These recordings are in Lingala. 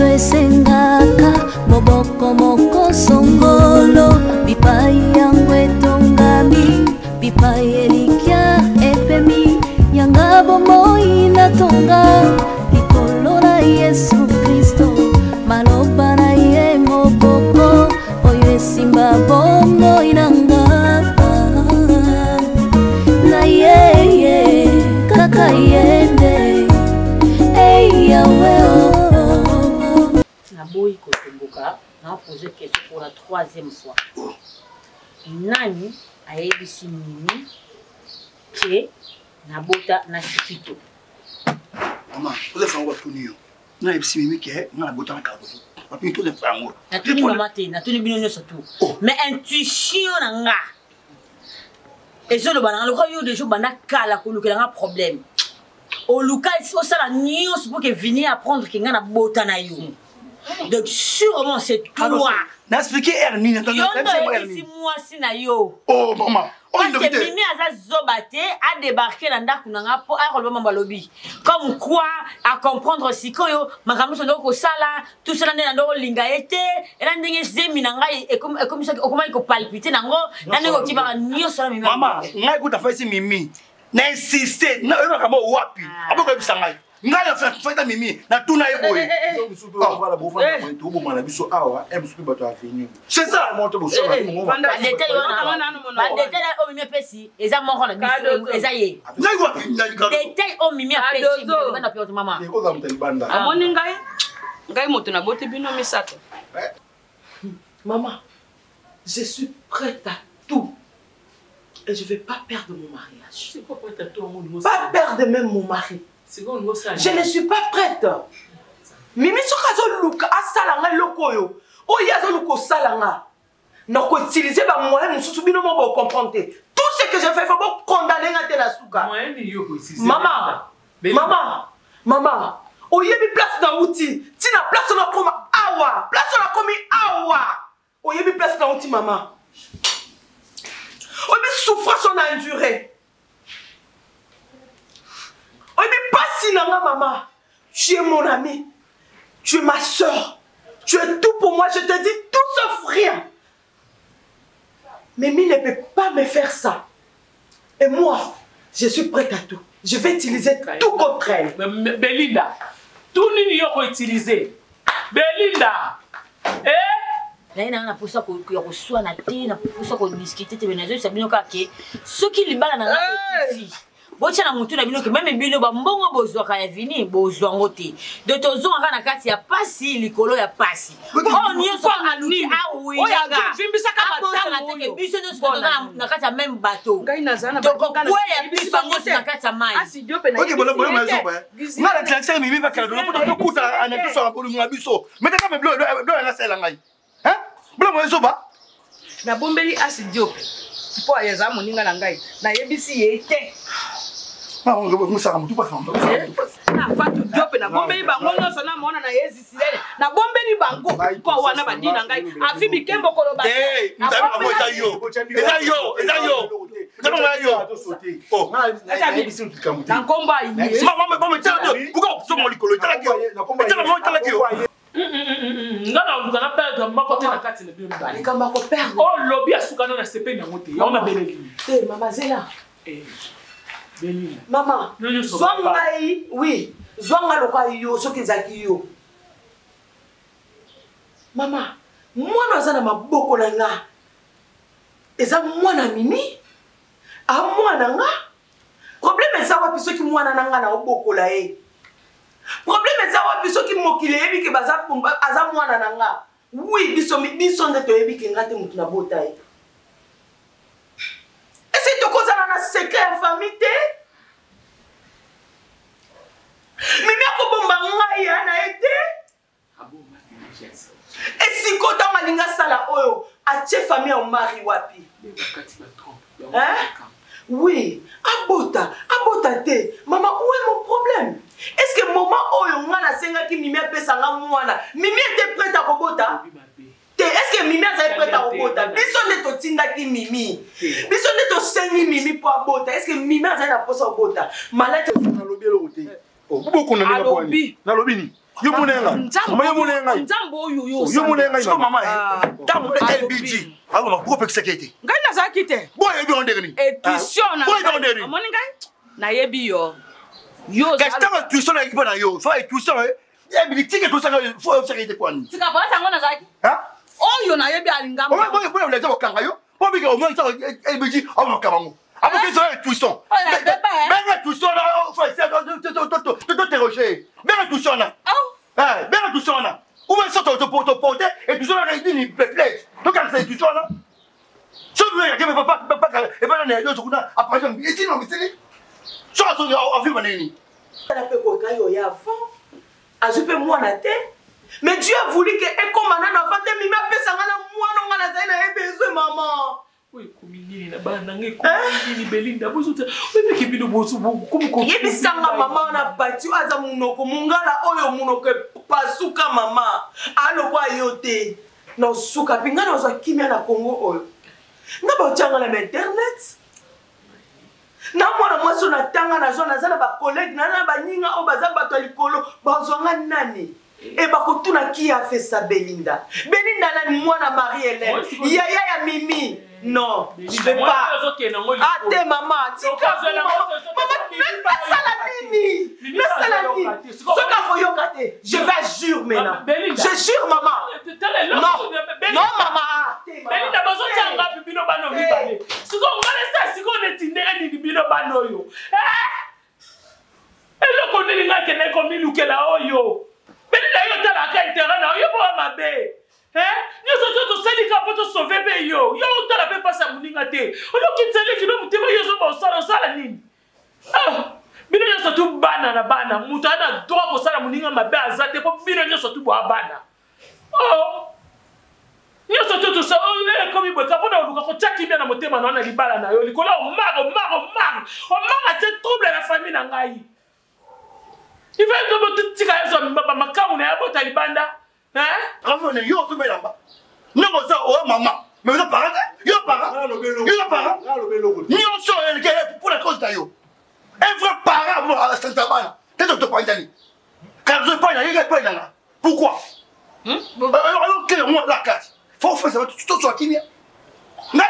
nyonso esengaka moboko moko songolo bipai yango etongami bipai elikya epemi yanga bomoi natonga likolo na Yesu Kristo maloba na ye moboko oyo esimba bomoi nanga na ye kaka yende Naboyi kotomboka na poser question pour la 3e fois. Nani ayebisi Mimi ke nabota na chipito? Maman, vous avez fait un yo. Na ayebisi Mimi ke na bota na kabozo. Papi to le fango. Na tuni mama te, na tuni bino nyonso tu. Mais intuition nanga. Ezo lo bana lo yo de jo bana kala ko lukela nga problème. Au local, au salon, nous pour que venir apprendre qu'il y a un bota na yo. Donc sûrement c'est toi. N'expliquez Ernie, n'entendez pas Ernie. Moi si na yo. Oh maman. Parce que Mimi a zobate a débarqué dans ndaku nanga pour a relever mamba lobby. Comme quoi à comprendre si koyo makambo so ndoko sala tout cela na ndoko linga été et là ndenge zemi nanga et comme ça comment il ko palpiter nango na ndeko kibara nyo sala Mimi. Maman, ngai ko ta fa si Mimi. N'insister, na eno kama wapi. Aboko ebisa ngai. Ngai ya fa Mimi na tuna yeboye. Voilà, bon voilà, tout bon mala biso awa, emsuki bato afini. C'est ça. Monte bo so ba mo. Ba détail o Mimi pesi, eza moko na biso, eza ye. Ngai wapi ngai ka. Détail o Mimi pesi, na pioto mama. E ko za mtali banda. Amoni ngai moto na bote bino misato. Maman, je suis prête à tout. Et je ne vais pas perdre mon mariage. Pas perdre même mon mari. Je ne suis pas prête. Mimi sokazo luka asalanga lokoyo. Oyazo luko salanga. Noko utiliser ba moyen mususu bino mo ba comprendre. Tout ce que je fais faut pas condamner ngate la souka. Maman. Oyebi place na outil. Tina place na koma awa. Place na komi awa. Oyebi place na outil maman. Oh, mais souffrance on a enduré. Oh, mais pas si maman. Tu es mon ami. Tu es ma soeur. Tu es tout pour moi. Je te dis tout sauf rien. Mimi ne peut pas me faire ça. Et moi, je suis prête à tout. Je vais utiliser tout contre elle. Belinda, tout n'y a utiliser. Belinda, na posa ko reçoit na te na posa ko discuter te benazo sabino ka ke soki libala na ngati bocha na mutu na bino ke même bino ba mbongo bozwa ka ya vini bozwa ngote de tozo nga na kati ya pasi likolo ya pasi oh nyoso aluki awi oya vimbisa ka matamu ke biso nyoso na kati ya même bateau donc ko ya biso nyoso na kati ya mai OK bolo mazo ba na la classe Mimi va kala do ko kuta ana biso ko lunga biso mais ka me blo na sela ngai. Hein? Bla mo zoba. Na bombeli Asidiop. Po ayeza moninga na ngai. Na yebisi yete. Ma on go musaka mutu pa famba. Na fatu Diop na bombeli bango nyonso na mona na yezi silele. Na bombeli bango po wana bandina ngai. Afi bikembo koloba. Eh, ndaba mo eza yo. Ndaba yo. Oh, na yebisi ntukamuti. Na komba yi. Mama tala do. Buka so mo likolo tala ki. Tala ki. Ngana ngana perdre makote na kati na biomba. Alika mako perdre. Oh lobby asukana na sepe na mote. Ya ona beleli. Eh mama Zela. Belili. Mama. Zongai, oui. Zonga loka yo soki zaki yo. Mama, mwana azana maboko na nga. Eza mwana Mimi? A mwana nga? Problème eza wapi soki mwana na nga na oboko la e. Problème eza wapi soki mokile yebi ke baza aza mwana na nga. Oui, biso nde to yebi ke ngate mutu na bota e. Ese to kozala na secret ya famille te? Mimi akobomba ngai na ete? Esi kota malinga sala oyo atie famille au mari wapi? Hein? Oui, abota te. Maman, où est mon problème? Est-ce que maman oyo ngana senga ki Mimi apesa nga mwana? Mimi était prête à kobota? Est-ce que Mimi est prête à kobota? Biso ne to tinda ki Mimi. Biso ne to sengi Mimi pour abota. Est-ce que Mimi est na posa kobota? Malade na lobi lo te. Oh, beaucoup na lobi. Na lobi ni. Yo munenga. Yo munenga. Nzambo yo. Yo munenga. So maman, tant LBG. Ah ma groupe sécurité. Ngai na zakite. Boy yebi on degni. Édition na. Boy yebi on degni. Amoni ngai? Na yebi yo. Yo. Qu'est-ce que tu sens avec na yo? Faut tu sens yebi tike to sanga faut sécurité quoi ni. Tika ba sango na zaki. Hein? Oyo na yebi alingamba. Boy on les a kanga yo. Pour que au moins ça LBG a mon kabango. Après que ça tu sens. Mais tu sens là faut te terroger. Mais tu sens là. Ah, mais tu sens là. Où est-ce que tu peux te porter et tu sens là il perplexe. Donc quand c'est tu sens là. Je veux que papa et pas na yo tukuna après je me dis non mais c'est ça ça a vu maneni. La pe ko kayo ya avant. Azupe mwana te. Mais Dieu a voulu que ekomana na fate mimi apesa ngana mwana ngana zaina ebezo maman. Oui, communier na bana ngai communier Belinda bozuta. Bebe kibino bozu comme ko. Yebi sanga maman na bati aza munoko mungala oyo munoko pasuka mama. Alo kwa yote. Na suka pinga na zo kimia na Congo oyo. Na ba changa na internet. Na mwana mwaso na tanga na zona zana ba collègue na ba nyinga o baza bato likolo bazonga nani. Et bah quand tout n'a qui a fait ça Belinda. Belinda n'a mwana Marie-Hélène. Ya Mimi. Non, je vais pas. Ah t'es maman. Tika maman. Pas ça la Mimi. Mais ça la Mimi. Ce qu'a faut yokate. Je vais jure maintenant. Je jure maman. Non maman. Belinda bazo tanga bibino bano bibale. Siko ngale sa siko netindera ni bibino bano yo. Elo koneli ngake na komi lukela oyo. Belinda yo tala ka intérêt na yo bo mabe. Nous sommes tous pour te sauver yo. Yo tala pe pas sa muninga te. Ono kitele kino mutema yo zo ba sala nini. Bino yo sotu bana na bana. Mutu ana droit ko sala muninga mabe azate po bino yo sotu bo bana. Yo sotu to sa comme ibo ka pona oluka ko taki bien na mutema na libala na yo. Likola o mago. O maga te trouble la famille na ngai. Il va être tout petit cas sur ma camoune et à bout talibanda. Hein? Quand on est yo tout belamba. Non ça oh maman. Mais vous parlez? Yo parle. Yo parle. Ni on sort elle pour la cause d'ayo. Un vrai parent pour la Santa Bana. T'es de pas Italie. Car je pas il y a pas là. Pourquoi? Alors que moi la casse. Faut faire ça tout soit qui vient. Là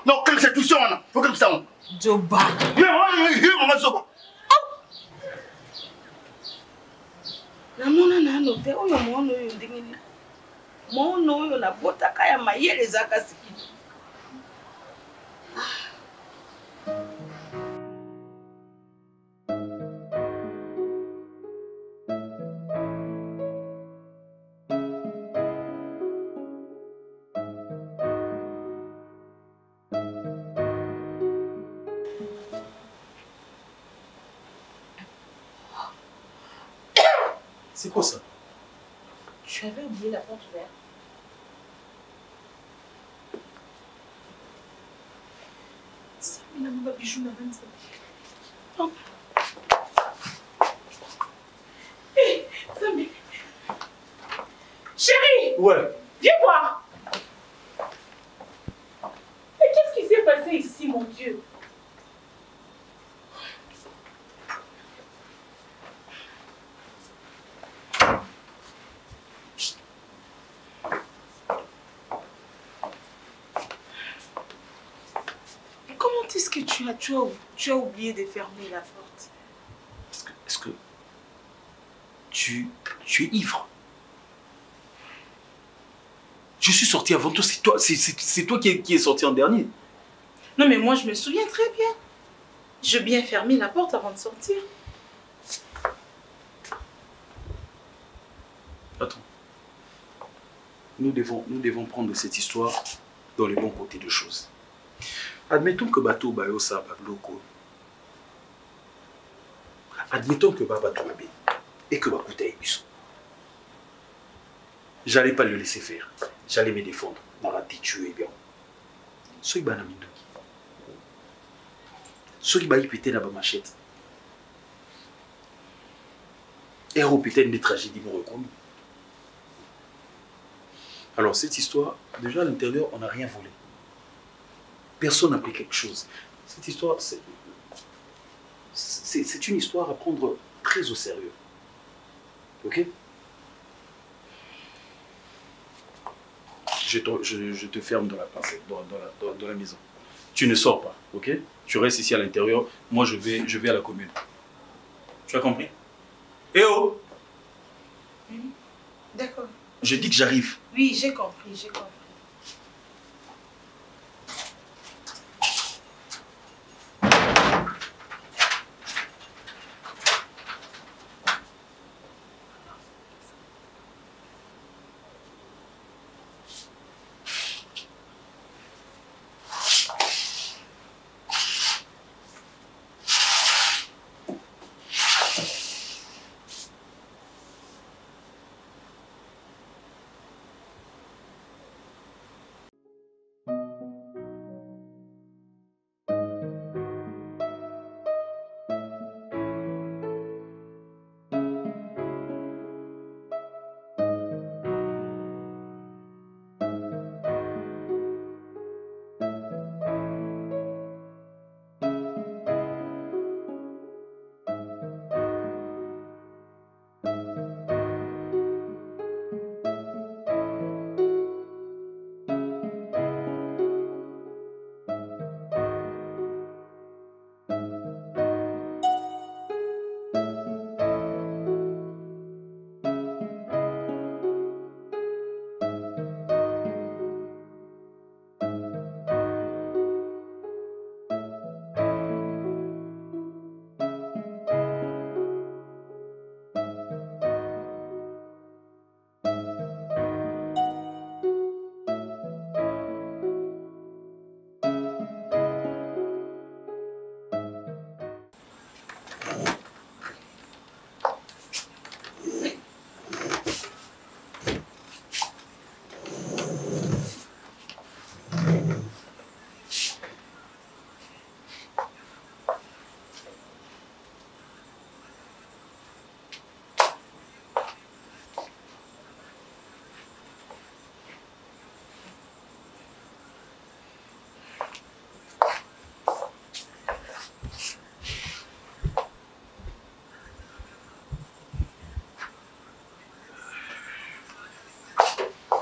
non que c'est tout ça là. Faut que ça. Joba. Yo maman Zoba. Namona na note oyo mono oyo ndengeni. Mono oyo na bota kaya mayele zaka siki. C'est quoi ça? Tu avais oublié la porte ouverte. Ça, mais la maman bijou n'a rien dit. Hé, Sammy. Chérie! Ouais. Viens voir! Mais qu'est-ce qui s'est passé ici, mon Dieu? Est-ce que tu as oublié de fermer la porte? Est-ce que tu es ivre? Je suis sorti avant toi, c'est toi qui es sorti en dernier. Non mais moi je me souviens très bien. J'ai bien fermé la porte avant de sortir. Attends. Nous devons prendre cette histoire dans les bons côtés de choses. Admettons que bateau bayosa babloko. Admettons que bateau mabé et que bakuta ebiso. J'allais pas le laisser faire. J'allais me défendre. Nara tuer bien. Soy bana mindoki. Soy bayi pété na ba machette. Héros pété des tragédies m'ont reconnu. Alors cette histoire, déjà à l'intérieur, on n'a rien volé. Personne n'a pris quelque chose. Cette histoire, c'est une histoire à prendre très au sérieux. Ok? je te ferme dans dans la maison. Tu ne sors pas, ok? Tu restes ici à l'intérieur. Moi, je vais à la commune. Tu as compris? Eh oh! Oui, d'accord. Je dis que j'arrive. Oui, j'ai compris, j'ai compris.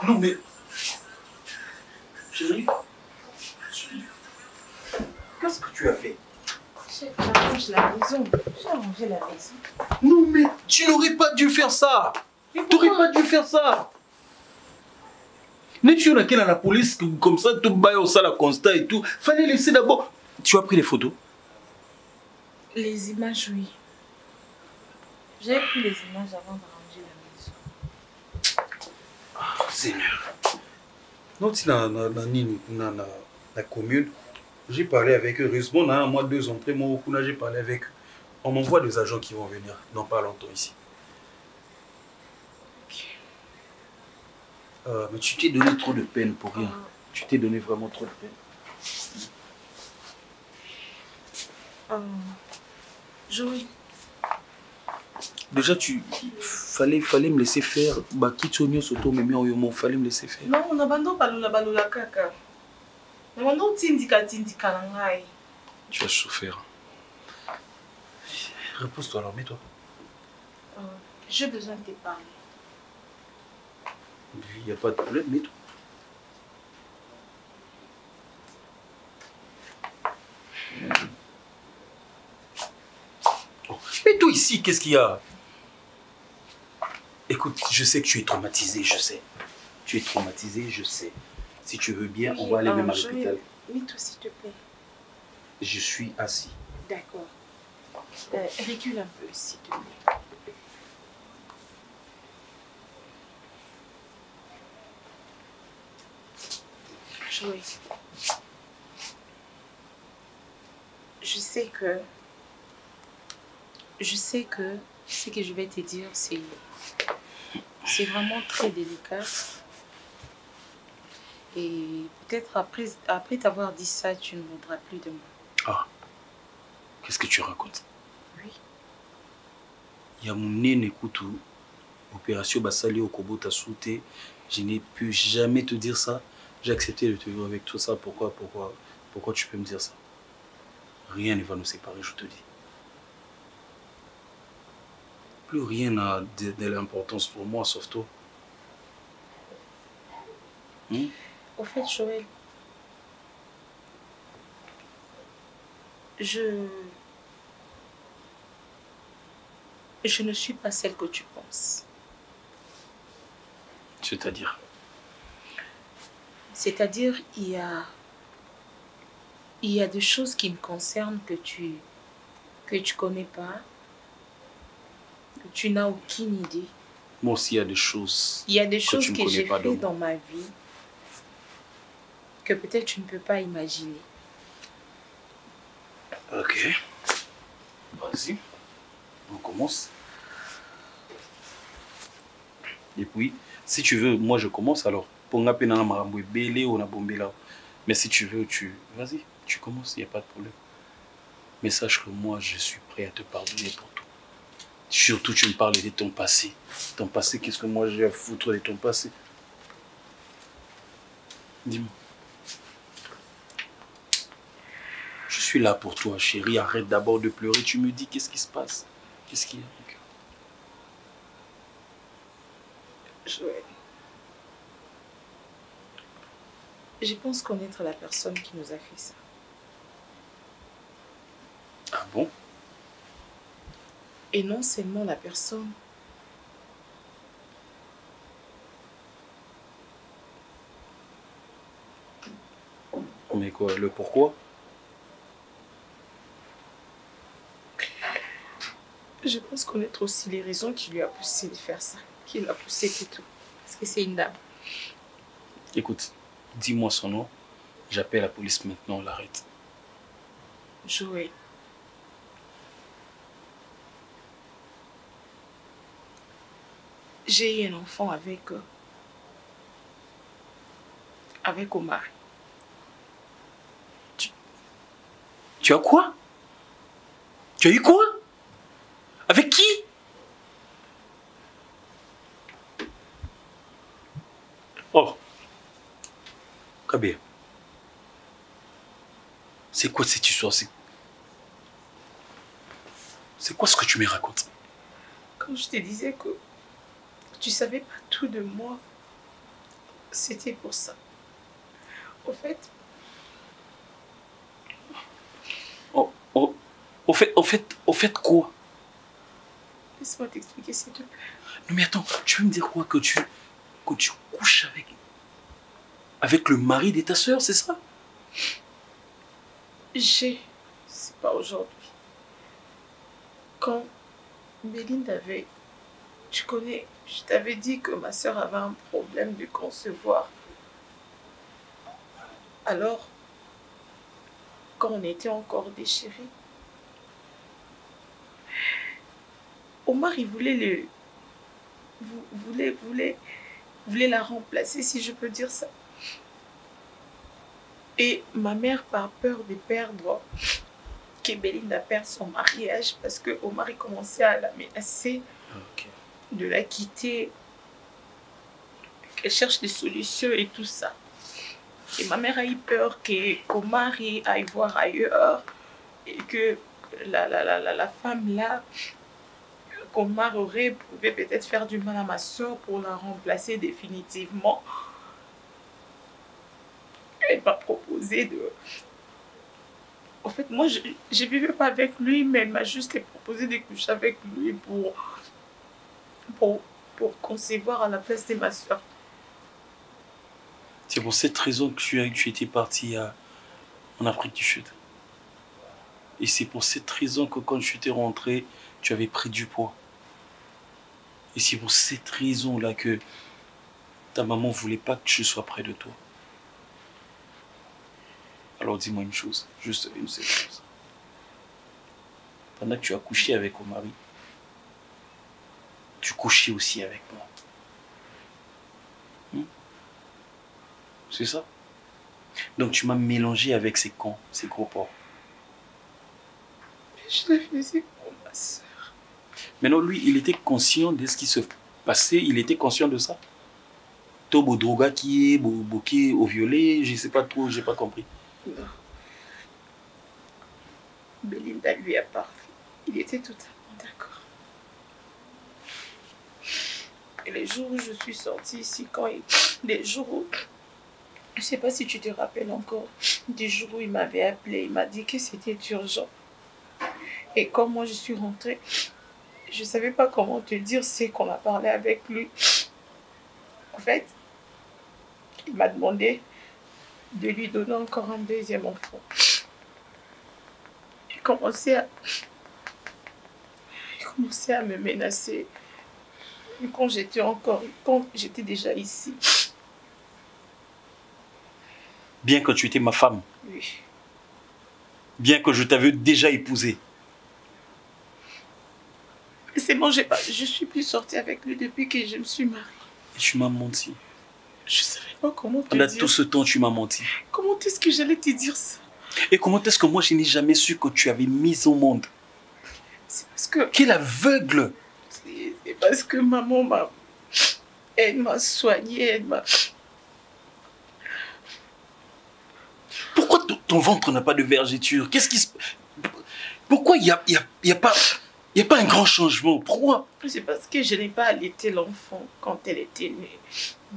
Non mais... Chérie, qu'est-ce que tu as fait? J'ai arrangé la maison. J'ai arrangé la maison. Non mais tu n'aurais pas dû faire ça. Tu n'aurais pas dû faire ça. N'est-ce pas qu'il y a la police comme ça, tout bas au sale constat et tout. Fallait laisser d'abord. Tu as pris les photos? Les images, oui. J'ai pris les images avant d'arranger la maison. Oh, Seigneur. Non, si dans la commune, j'ai parlé avec eux. Heureusement, on a un mois, 2 entrées, moi, j'ai parlé avec eux. On m'envoie des agents qui vont venir dans pas longtemps ici. Mais tu t'es donné trop de peine pour rien. Tu t'es donné vraiment trop de peine. Joey. Déjà, fallait me laisser faire. Bah, Kitsonio Soto, mais fallait me laisser faire. Non, on a balula kaka. On a tindika langai. Tu as souffert. Repose-toi alors, mets-toi. J'ai besoin de te parler. Il n'y a pas de problème, mets-toi. Oh, mets-toi ici, qu'est-ce qu'il y a? Écoute, je sais que tu es traumatisé, je sais. Tu es traumatisé, je sais. Si tu veux bien, oui, on va aller même à l'hôpital. Mets-toi s'il te plaît. Je suis assis. D'accord. Recule un peu, s'il te plaît. Joey, je sais que ce que je vais te dire, c'est vraiment très délicat. Et peut-être après t'avoir dit ça, tu ne voudras plus de moi. Ah, qu'est-ce que tu racontes? Oui. Il y a mon nez, écoute, opération Basali au Kobota Souté. Je n'ai pu jamais te dire ça. J'ai accepté de te vivre avec tout ça. Pourquoi tu peux me dire ça? Rien ne va nous séparer, je te dis. Plus rien n'a de l'importance pour moi, sauf toi. Au fait, Joël, je ne suis pas celle que tu penses. C'est-à-dire? C'est-à-dire, il y a des choses qui me concernent que tu connais pas, que tu n'as aucune idée. Moi aussi, il y a des choses. Il y a des choses que que j'ai fait dans ma vie que peut-être tu ne peux pas imaginer. Ok. Vas-y. On commence. Et puis, si tu veux, moi je commence alors. Mais si tu veux, vas-y, tu commences, il n'y a pas de problème. Mais sache que moi, je suis prêt à te pardonner pour tout. Surtout, tu me parles de ton passé. Ton passé, qu'est-ce que moi j'ai à foutre de ton passé? Dis-moi. Je suis là pour toi, chérie. Arrête d'abord de pleurer. Tu me dis qu'est-ce qui se passe? Qu'est-ce qu'il y a? Joël, je pense connaître la personne qui nous a fait ça. Ah bon? Et non seulement la personne, mais quoi? Le pourquoi? je pense connaître aussi les raisons qui lui a poussé de faire ça. Qui l'a poussé plutôt. Parce que c'est une dame. Écoute, dis-moi son nom. J'appelle la police maintenant, on l'arrête. Joël. J'ai eu un enfant avec Omar. Tu as quoi? Tu as eu quoi? Avec qui? Oh. Kabir. C'est quoi cette histoire? C'est quoi ce que tu me racontes? Quand je te disais que tu savais pas tout de moi, c'était pour ça. Au fait... Au fait quoi? Laisse-moi t'expliquer s'il te plaît. Non mais attends, tu veux me dire quoi? Que tu couches avec le mari de ta sœur, c'est ça? C'est pas aujourd'hui. Quand Béline avait... Tu connais, je t'avais dit que ma sœur avait un problème de concevoir. Alors, quand on était encore déchirés, Omar, il voulait voulait la remplacer, si je peux dire ça. Et ma mère, par peur de perdre, que Bélinda perde son mariage, parce que Omar commençait à la menacer de la quitter, qu'elle cherche des solutions et tout ça. Et ma mère a eu peur qu'Omar aille voir ailleurs et que la femme là, qu'Omar pouvait peut-être faire du mal à ma soeur pour la remplacer définitivement. Elle m'a proposé de... En fait, moi, je ne vivais pas avec lui, mais elle m'a juste proposé de coucher avec lui pour concevoir à la place de ma soeur. C'est pour cette raison que tu étais partie en Afrique du Sud. Et c'est pour cette raison que quand tu étais rentré, tu avais pris du poids. Et c'est pour cette raison-là que ta maman ne voulait pas que je sois près de toi. Alors dis-moi une chose, juste une seule chose. Pendant que tu as couché avec ton mari, tu couchais aussi avec moi. C'est ça? Donc tu m'as mélangé avec ces cons, ces gros porcs. Je le faisais pour ma soeur. Maintenant, lui, il était conscient de ce qui se passait, il était conscient de ça. Tobo droga qui est, boqué au violet, je ne sais pas trop, j'ai pas compris. Non. Bélinda lui a parlé. Il était totalement d'accord. Et les jours où je suis sortie ici, les jours où Je ne sais pas si tu te rappelles encore du jour où il m'avait appelé, il m'a dit que c'était urgent. Et quand moi je suis rentrée, je ne savais pas comment te dire ce qu'on a parlé avec lui. En fait, il m'a demandé de lui donner encore un deuxième enfant. Il commençait à me menacer quand j'étais déjà ici. Bien que tu étais ma femme. Oui. Bien que je t'avais déjà épousée. C'est bon, je suis plus sortie avec lui depuis que je me suis mariée. Et tu m'as menti. Je ne savais pas comment te Pendant dire. tout ce temps, tu m'as menti. Comment est-ce que j'allais te dire ça? Et comment est-ce que moi, je n'ai jamais su que tu avais mis au monde? C'est parce que... Quel aveugle! C'est parce que maman elle m'a soignée, elle m'a... Pourquoi ton ventre n'a pas de vergeture? Qu'est-ce qui se... Pourquoi il n'y a pas un grand changement? Pourquoi? C'est parce que je n'ai pas allaité l'enfant quand elle était née.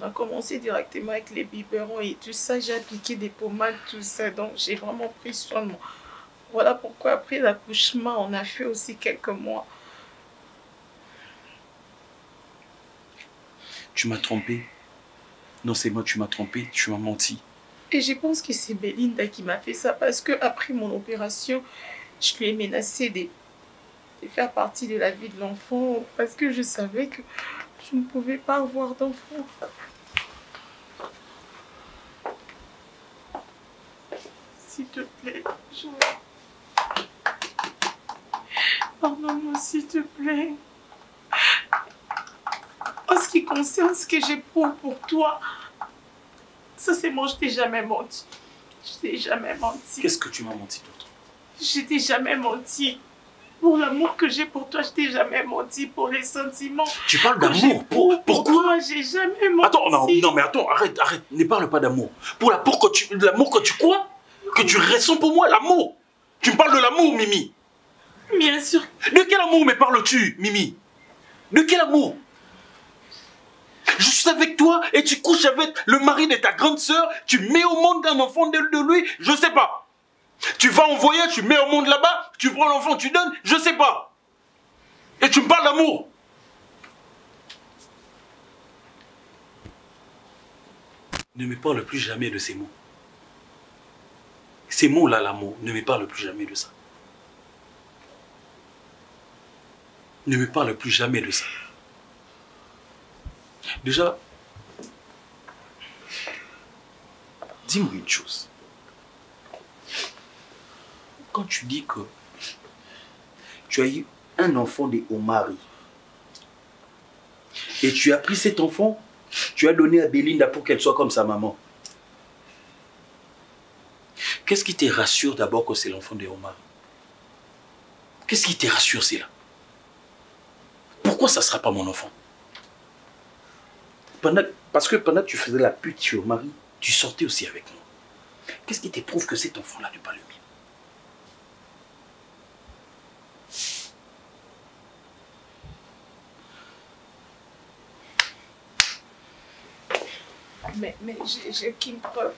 On a commencé directement avec les biberons et tout ça. J'ai appliqué des pommades, tout ça. Donc j'ai vraiment pris soin de moi. Voilà pourquoi après l'accouchement, on a fait aussi quelques mois. Tu m'as trompé. Non, c'est moi, tu m'as trompé. Tu m'as menti. Et je pense que c'est Belinda qui m'a fait ça parce que après mon opération, je lui ai menacé de faire partie de la vie de l'enfant parce que je savais que je ne pouvais pas avoir d'enfant. S'il te plaît, pardonne-moi s'il te plaît. En ce qui concerne ce que j'éprouve pour toi, ça c'est bon, je t'ai jamais menti. Je t'ai jamais menti. Qu'est-ce que tu m'as menti d'autre? Je t'ai jamais menti. Pour l'amour que j'ai pour toi, je t'ai jamais menti. Pour les sentiments. Tu parles d'amour. Pourquoi? J'ai jamais menti. Attends, non, mais attends, arrête. Ne parle pas d'amour. Pour l'amour que tu quoi? Que tu ressens pour moi, l'amour. Tu me parles de l'amour, Mimi. Bien sûr. De quel amour me parles-tu, Mimi? De quel amour? Je suis avec toi et tu couches avec le mari de ta grande sœur, tu mets au monde un enfant de lui, je sais pas. Tu vas en voyage, tu mets au monde là-bas, tu prends l'enfant, tu donnes, je sais pas. Et tu me parles d'amour. Ne me parle plus jamais de ces mots. Ces mots-là, l'amour, ne me parle plus jamais de ça. Ne me parle plus jamais de ça. Déjà, dis-moi une chose. Quand tu dis que tu as eu un enfant de Omari et tu as pris cet enfant, tu as donné à Belinda pour qu'elle soit comme sa maman. Qu'est-ce qui te rassure d'abord que c'est l'enfant de Omari? Qu'est-ce qui te rassure, c'est là? Pourquoi ça ne sera pas mon enfant? Parce que pendant que tu faisais la pute chez Omari, tu sortais aussi avec moi. Qu'est-ce qui te prouve que cet enfant-là n'est pas le mien? Mais j'ai aucune preuve.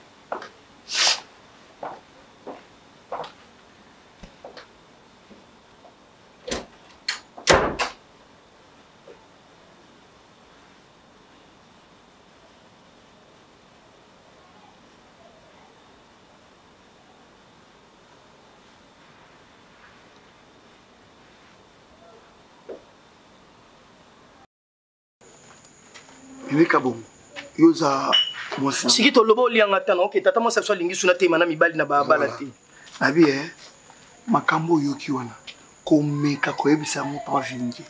Bébé Kabon, yoza mwasi. Siki to lobo lianga tano ke tata mwasa so lingi suna te mana mibali na bala te. Abi makambo yoki wana. Ko meka ko ebisa mo pa vingi.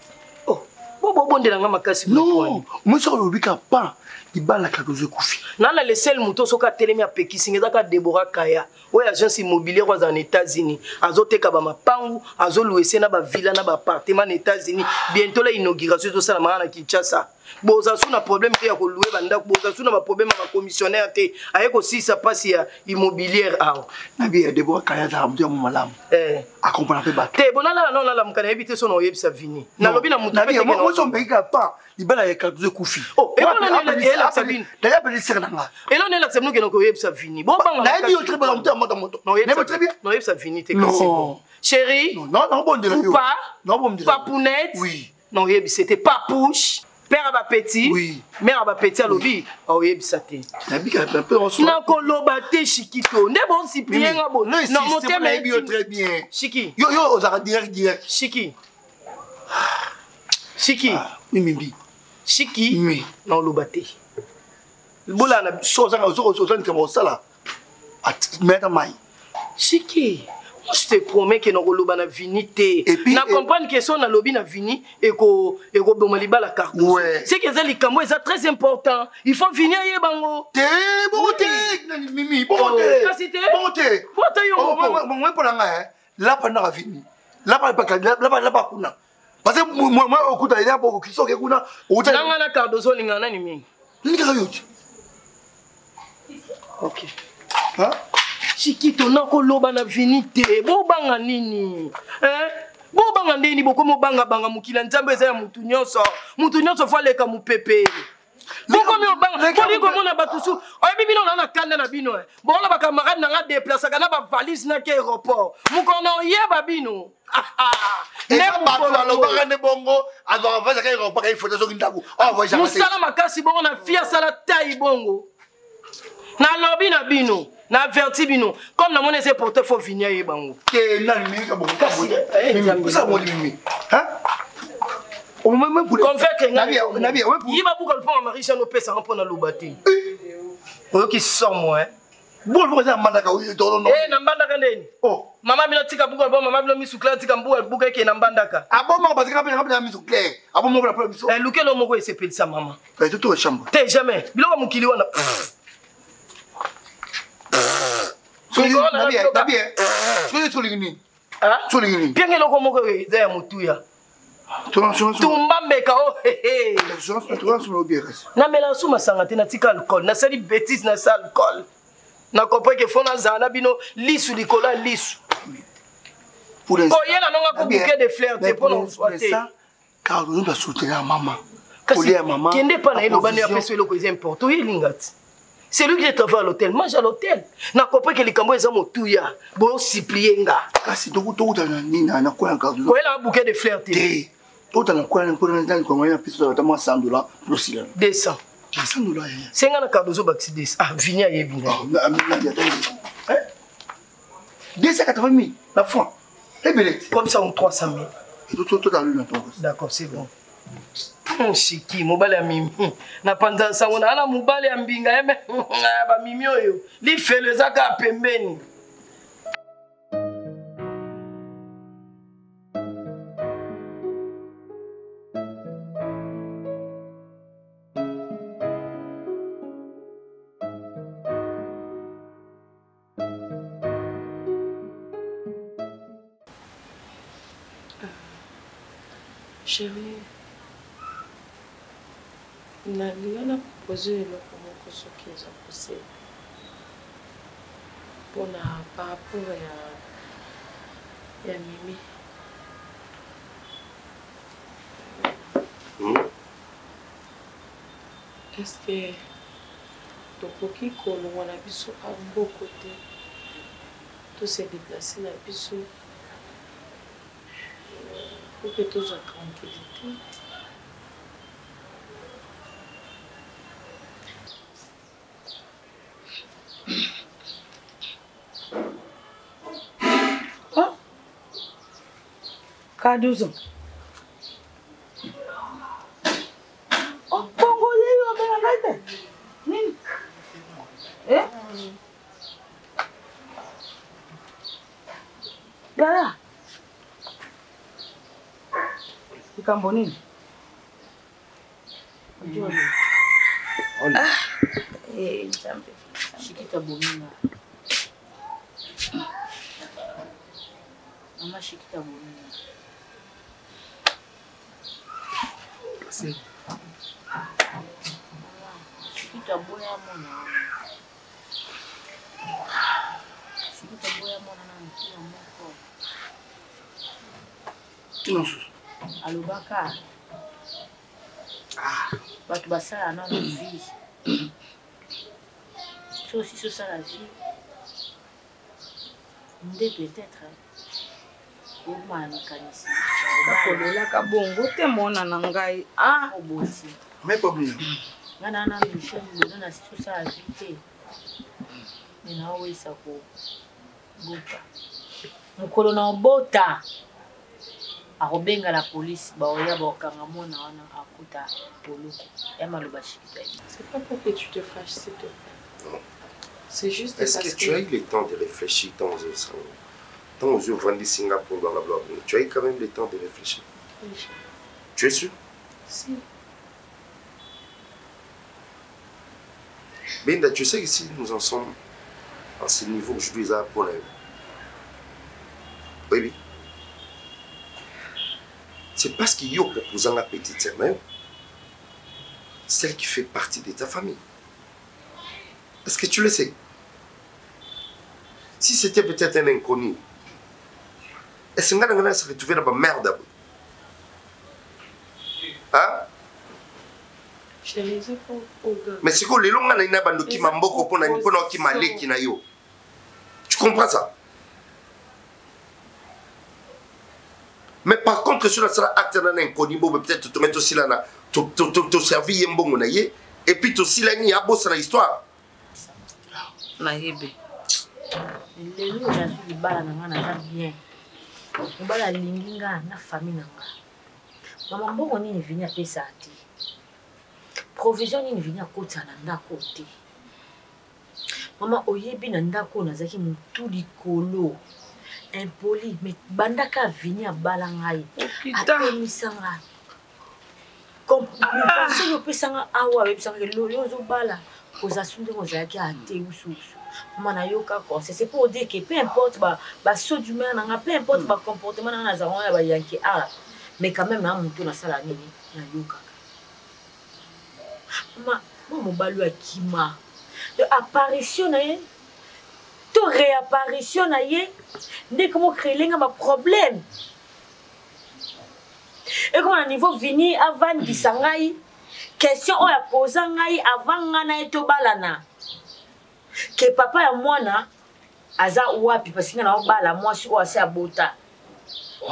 Oh, bobo bondela nga makasi non, moi so lobika pa ibala ka ko kufi. Nana le sel muto soka telemi apeki singeza ka Deborah Kaya. Oya agence immobilière aux États-Unis. Azoteka ba mapangu, azoluese na ba villa na ba appartement aux États-Unis. Bientôt la inauguration to sala na Kinshasa. boza sous na problème te ya ko louer banda boza sous na problème ma commissionnaire te aye ko si ça passe ya immobilière aw na bien Deborah Kaya za mtu mu malam accompagner pe ba te bonala non la mukana ebite so no yebisa vini na lobi na mutu na bien moi so mbeka pa libala ya kaduze kufi oh et bonala la sabine d'ailleurs peut dire nga et là on est là sabine que no yebisa vini bon banga na bien très bon moto non yebisa très bien non yebisa vini te kasi chérie non bon de la pas non bon de papounette oui non c'était papouche père à petit oui mère à petit à lobby oh yebisa te na bien un peu na koloba te shikito ne bon si bien ngabo non mon thème est bien très bien shiki yo ozaka direct shiki mimbi shiki oui non loba te bola na soza ni kama sala at meta mai shiki je te promets que nous allons na vini te na comprendre que son na lobby na vini et ko bomaliba la carte c'est que ça les camo c'est très important il faut venir y bango te bonté mimi bonté bonté moi pour nga là pendant vini là pas kuna parce que moi okuta ila boko kisoke kuna okuta nanga na carte zo lingana ni mingi ninga yote OK hein Chikito na koloba na vinite bobanga nini bobanga ndeni bokomo banga mukila nzambe eza ya mutu nyonso fa leka mupepe bokomi obanga koliko mona batusu oyebi bino na kanda na bino bola ba camarade na nga déplacer kana ba valise na ke aéroport mukona oyeba bino ne bato balobaka ne bongo azava ka aéroport ka photo soki ndaku musala makasi bongo na fia sala tai bongo na lobi na bino na averti bino comme na mona c'est porteur faut venir y bango ke na mimi ka bongo mimi ça mo mimi hein o même pour convaincre na bien yiba buka le pont marisha no pesa on na lobati oyo ki sort moi bon bon ça mandaka to no na mbandaka ndeni oh mama bino tika buka bon mama bino misukla tika buka ke na mbandaka aboma parce que na misukla aboma pour la première lukelo moko esepeli sa mama tout chambre te jamais biloko mukili wana Pienge loko moko eza ya mutuya. Tumba mbeka o hehe. Na mela suma sanga te na tika alcool, na sali bêtise na sal alcool. Na comprend que fona zana bino lisu likola lisu. Pour l'instant. Oh yela nonga ko bouquet de fleurs te pour nous souhaiter. Car nous doit soutenir maman. Kasi kende pa na elobani ya peso eloko eza important. Yelingati. C'est lui qui travaille à l'hôtel, mange à l'hôtel. N'a compris que les Cambouis sont moutouya, bon supplienga. Kasi to nina na kwa nkazu. Ko ela bouquet de fleurs té. To ta na kwa na kwa ya piso notamment $100 pour cela. 200. $100. C'est ngana cardozo baxidis. Ah, vinia yebina. Hein? 280 000 la fois. Et belette. Comme ça on 300 000. Et tout dans le temps. D'accord, c'est bon. Shiki mobile ya mimi na panza sango na ala mobile ya mbinga yeme ba mimi oyo li fele zaka pembeni chérie. Nalinga proposé eloko moko soki eza possible mpona par rapport ya mimi est-ce que tokoki kolongwa na biso aboko te tose déplace na biso po ke tozwa tranquillité Qu'à 12 ans. Oh, bongo, il y a un Gala. Ikambo nini? Jambe. Shikita bominga. Mama shikita bominga. alobaka bato basala nano vie so aussi sosala vie nde peut-être okoma na makanisi bakolelaka bongo te mona na ngai oboti mais pas bien nga na michel lelo na si sosala vie te me naowesa kobota mokolo na obota akobenga la police baoya bakanga mwana wana akuta poloko ya maloba shikita. C'est pas pour que tu te fâches, s'il te plaît. Non. C'est juste Est-ce que tu as eu le temps de réfléchir dans aux yeux vendus Singapour dans la blog? Tu as eu quand même le temps de réfléchir? Oui. Tu es sûr? Si. Binda, tu sais que si nous en sommes à ce niveau, je dois apprendre. Oui. C'est parce qu'il y a proposé la petite sœur même, celle qui fait partie de ta famille. Est-ce que tu le sais? Si c'était peut-être un inconnu, est-ce que tu se retrouver dans la merde? Hein? Je les ai pas au gars. Mais c'est que les longs n'ont pas de qui m'a beaucoup pour n'importe qui m'a lé qui n'a eu. Tu comprends ça? Mais par contre, sur la acte d'un inconnu, peut-être tu mets aussi là, tu servi un bon et puis tu aussi là, il y a beau sur l'histoire. Naïbe. Les loups, j'ai su le bal à bien. Le bal à l'inginga, na famille nanga. Maman, bon, on est venu à Pessati. Provision est venu à côté nanda côté. Maman, oyebi nanda ko nazaki mutu likolo. Impoli, mais bandaka vini à balangai. Atemisanga. Comme si yo pesanga awa websanga lo zo bala. Ozasunde ozaki ate usu. Mana yoka conseil, c'est pour dire que peu importe ba saut d'humain nanga, peu importe ba comportement nanga za ba yanki mais quand même na mutu na sala nini na yoka. Mo balu akima. De apparition na ye. To réapparition na ye. Dès que moi créer un problème. Et comme à niveau vini avant disangai, question on a posé ngai avant ngana eto balana. Que papa et moi na aza wapi parce que na bala moi si o ase abota.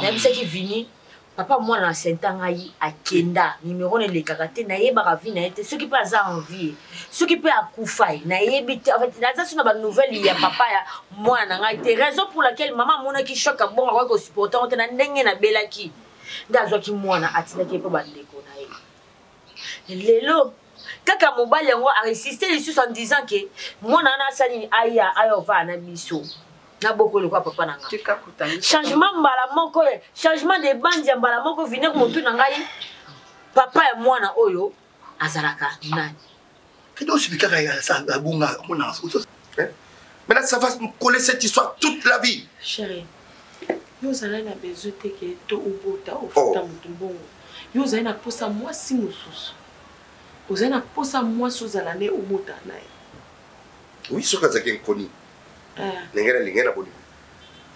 Même ce qui vini papa moi na sentangai akenda numéro ne le kakate na yeba ka vina ete ce qui peut aza envie ce qui peut akufai na yebite en fait na ça na ba nouvelle ya papa ya moi na ngai te raison pour laquelle maman mona ki choka bon wa ko supporter on na ndenge na belaki ndazo ki mwana atina ki pe ba ndeko na ye lelo kaka mobali yango a résister les en disant que mwana na sani aya va na biso. Na beaucoup le quoi papa nanga. Changement mbala moko changement de bandi ya mbala moko vine ko mutu na ngai papa et moi na oyo azalaka nani. Qu'est-ce que tu veux ça abunga mona. Maintenant ça va me coller cette histoire toute la vie. Chérie. Yo zala na besoin te ke to ubota ofuta mutu bongo. Yo zala na posa moi si mususu. Ozana posa moi sozala ne ubota na. Oui, ce que ça qui connu. L'ingénieur a bonne.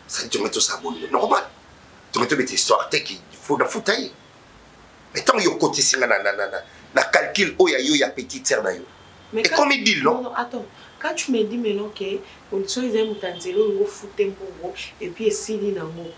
Ça tu mets tout ça bonne. Normal. Tu mets toute histoire qui faut la foutre. Mais tant yo côté singa na calcul o ya petite sœur na yo. Et comme il dit non. Attends. Quand tu me dis maintenant que on soit ils aiment tanzelo ngo fouter pour et puis essili nango.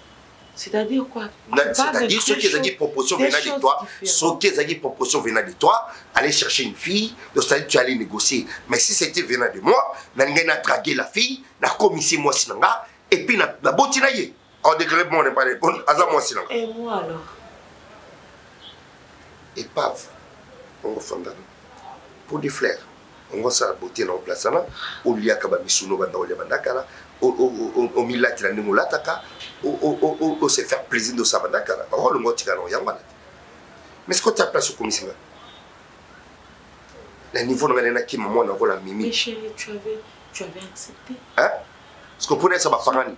C'est-à-dire quoi? C'est-à-dire ceux qui ont des propositions venant de toi, ceux qui ont des propositions venant de toi, aller chercher une fille, donc c'est-à-dire tu allais négocier. Mais si c'était venant de moi, n'a dragué la fille, n'a commis moi sinanga, et puis n'a botinaye. En déclaré bon, on n'est pas les bonnes, à moi sinanga. Et moi alors? Épave, on va fondre pour des fleurs. On va s'en beauté dans la place là, au lieu de misuno banda olia bandakala, au milati la nimulataka. Ou se faire plaisir de sa banda kala. Oh le mot tigano yamana. Mais ce que tu as place au commissaire. Le niveau de la qui maman n'a pas la mimi. Mais chérie, tu avais accepté. Hein? Ce que pour ça va pas gagner.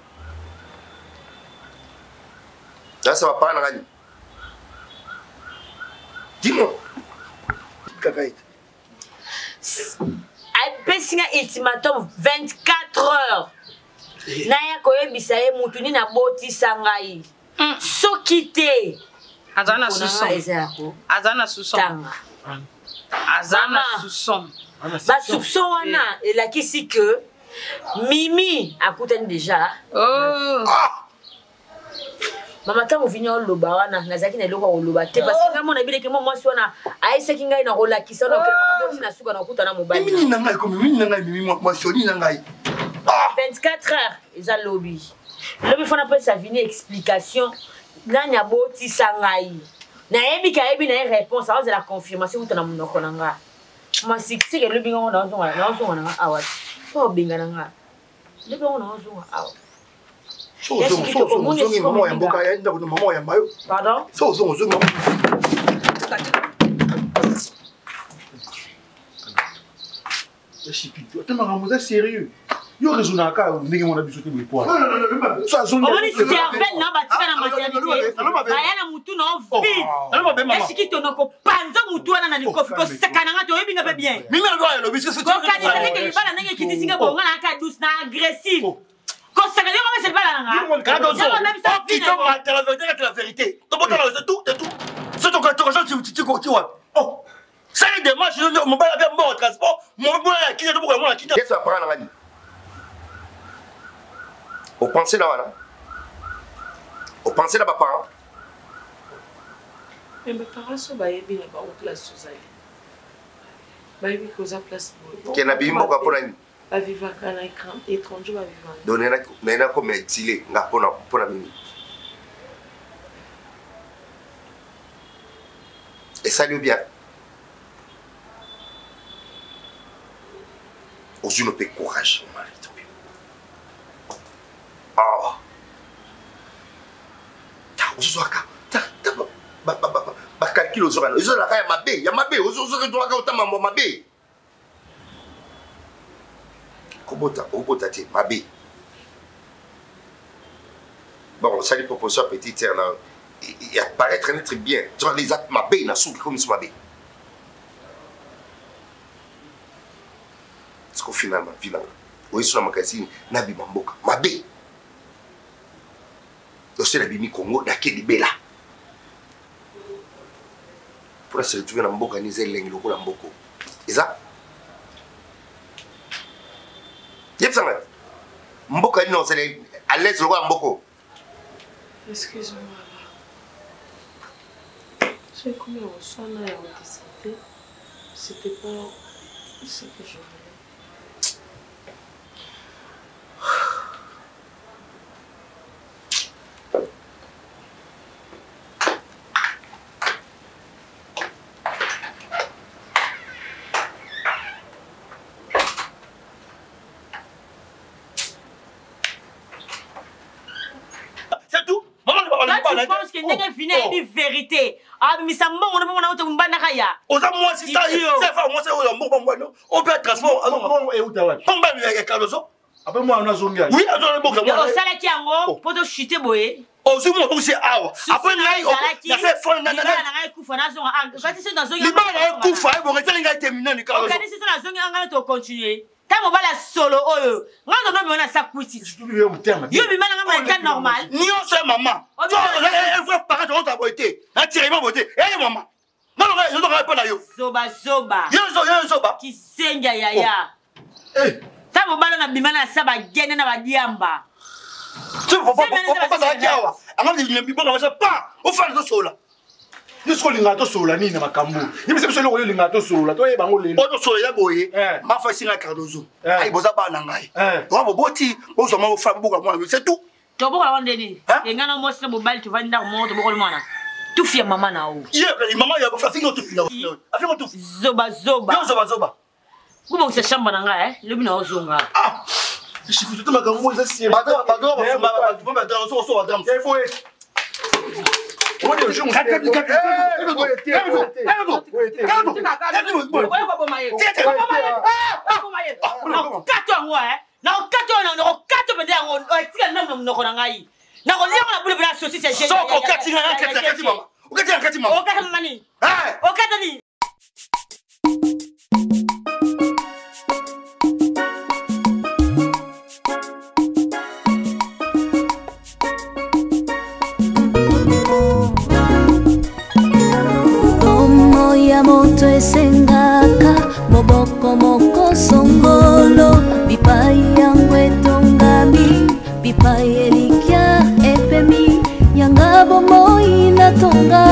Là ça va pas gagner. Dis-moi. apesi nga ultimatum 24 heures naya koyebisa ye mutu nini abotisa ngai soki te azana soupçon basoupçon wana elakisi ke Mimi akutani déjà mama ntango vini oloba wana nazalaki na eloko oloba te parce que ngai mona ebeleke mo mwasi wana ayesaki ngai na kolakisa nokele makambo ti na suka na okuta na mobali 24 heures eza lobi fona mpesa vini explication nani abotisa ngai nayebi kayebi na ye réponse aozela confirmation kuta na monoko na ngai masikiseke lobi ngango naozonga na nga awa po obengana nga lobi yango naozonga awa pardon sérieux. Yo raisonna ka ndenge mona biso te boipoa. Omoni cervelle na batika na maternité. Bayana mutu na vide. Esiki tonoko panza mutu wana na likofi ko sekana nga to yebinga pe bien. Mimi na doya lo biso ko kadi teke ni bala nenge kitisinga bonga na ka douce na agressif. Ko sekana yo ko se bala nga. Quand on dit la vérité. To bota la tout et tout. C'est ton interrogation tu quoi. Oh. Ça y est des matchs mon bala bien bon transport. Mon bala qui est pour moi qui. Qu'est-ce que ça prend la radio? Au pensez là, voilà. Au pensez là, papa. Mais mes parents sont bien là-bas, au place sous elle. Mais oui, cause à place. Qui n'a bien beaucoup pour lui. À vivre à un écran étranger, à vivre. Donnez la comme exilé, n'a pas pour la mini. Et ça lui bien. Aux une peu courage, mon mari. Calcul aux oreilles. Ils ont la caille mabé. Il y a mabé. Aux oreilles, doit autant mabé. Kobota, obotati, mabé. Bon, ça les propositions petites, il apparaît très bien. Tu vois les actes mabé, na souk comme ça mabé. Parce qu'au finalement, oui, sur la magazine, nabi mamboka, mabé. C'est la bimi Congo d'Aké de Bela. Pour se retrouver dans Mboka, Nizel, Lengloko, dans Mboko. Et ça? Yep, ça va. Mboka, non, c'est à l'aise, le roi Mboko. Excuse-moi. J'ai commis au son à la c'était pas ce que je voulais. Je pense que ndenge vina une vérité. Ah mais ça mbongo na mbongo na oto mbana kaya. Oza moi si ça c'est fa moi c'est o mbongo mbongo no. On peut transformer alors mbongo e uta wapi. Mbongo ya kalozo. Après moi on a zonga. Oui, on a mbongo moi. Yo sala ki yango poto chuter boye. Ozu mo c'est awa. Après ngai on a fait fond na ngai kufa na zonga. Quand c'est dans zonga. Libala kufa bo retele ngai terminer ni kalozo. Quand c'est dans zonga ngana to continuer. Tamo bala solo oyo. Ngana no mona sa kwiti. Yo bimana ngama ka normal. Nio c'est maman. Elle veut paraître on t'a boité. Na tirement boité. Eh maman. Non je dois pas là yo. Zoba. Yo zoba. Ki senga yaya. Eh. Tamo bala na bimana sa ba gene na ba diamba. Tu pas ça kiawa. Anga ni bibonga ça pas. Au fa zo sola. Yo sko lingato sola nini makambo. Ni mse mse lo yo lingato sola. To yeba ngoleni. Oto sola ya boye. Ma fa singa Cardozo. Ai boza ba na ngai. Wa boboti bozo ma fa buka mwana. C'est tout. To boka la ndeni. Engana mo sina bobali to vanda mo to boka mwana. Tu fia mama na o. Ye mama ya fa fingo tu fina. Afiko tu. Zoba. Yo zoba. Kubo se shamba na ngai lebi na ozonga. Ah. Je suis tout makambo za sie. Pardon, tu peux mettre dans son dame. Il faut on est je esengaka moboko moko songolo bipai yango etongami bipai elikya epemi yanga bomoi natonga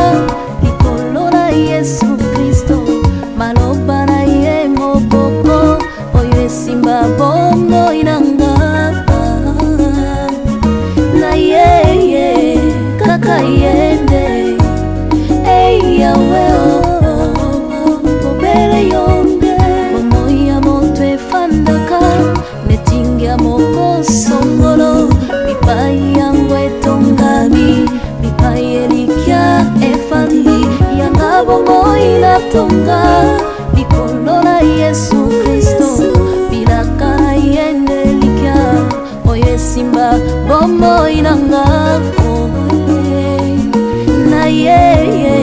likolo na Yesu Kristo maloba na ye moboko oyo esimba bomoi nanga na yeye kaka yende ei yawe obere yonde bomoi ya moto efandaka netingia moko songolo bipai yango etongami bipai elikya efandi yanga bomoi natonga likolo na Yesu Kristo bilaka na yende likya oyo esimba bomoi nanga na yeye